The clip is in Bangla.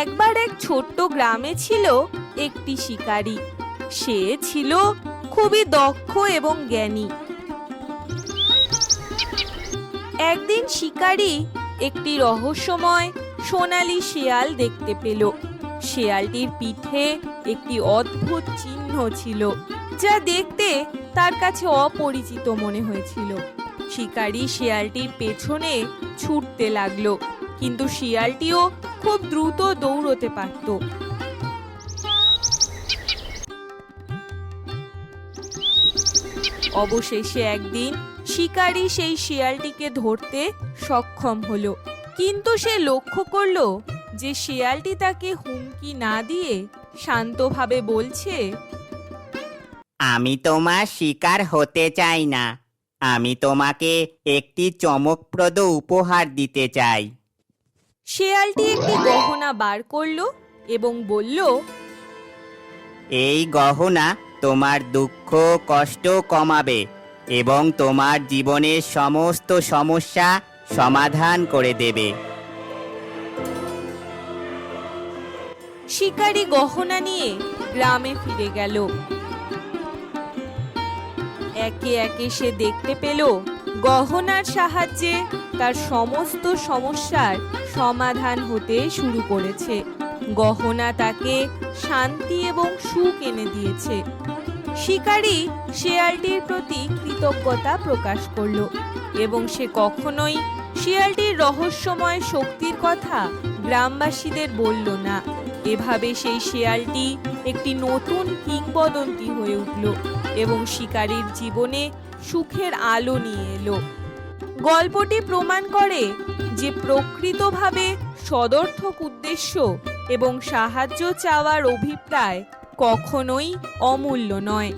একবার এক ছোট্ট গ্রামে ছিল একটি শিকারী। সে ছিল খুবই দক্ষ এবং জ্ঞানী। একদিন শিকারী একটি রহস্যময় সোনালী শেয়াল দেখতে পেল। শেয়ালটির পিঠে একটি অদ্ভুত চিহ্ন ছিল, যা দেখতে তার কাছে অপরিচিত মনে হয়েছিল। শিকারী শেয়ালটির পেছনে ছুটতে লাগলো, কিন্তু শিয়ালটিও খুব দ্রুত দৌড়তে পারত। অবশেষে একদিন শিকারী সেই শিয়ালটিকে ধরতে সক্ষম হলো, কিন্তু সে লক্ষ্য করলো যে শিয়ালটি তাকে হুমকি না দিয়ে শান্তভাবে বলছে, আমি তোমার শিকার হতে চাই না। আমি তোমাকে একটি চমকপ্রদ উপহার দিতে চাই। শিয়ালটি একটি গহনা বার করলো এবং বলল, এই গহনা তোমার দুঃখ কষ্ট কমাবে এবং তোমার জীবনের সমস্ত সমস্যা সমাধান করে দেবে। শিকারী গহনা নিয়ে গ্রামে ফিরে গেল। একে একে সে দেখতে পেল গহনার সাহায্যে তার সমস্ত সমস্যার সমাধান হতে শুরু করেছে। গহনা তাকে শান্তি এবং সুখ এনে দিয়েছে। শিকারী শিয়ালটির প্রতি কৃতজ্ঞতা প্রকাশ করলো এবং সে কখনোই শিয়ালটির রহস্যময় শক্তির কথা গ্রামবাসীদের বলল না। এভাবে সেই শিয়ালটি একটি নতুন কিংবদন্তি হয়ে উঠল এবং শিকারীর জীবনে সুখের আলো নিয়ে এলো। গল্পটি প্রমাণ করে যে প্রকৃতভাবে সদর্থক উদ্দেশ্য এবং সাহায্য চাওয়ার অভিপ্রায় কখনোই অমূল্য নয়।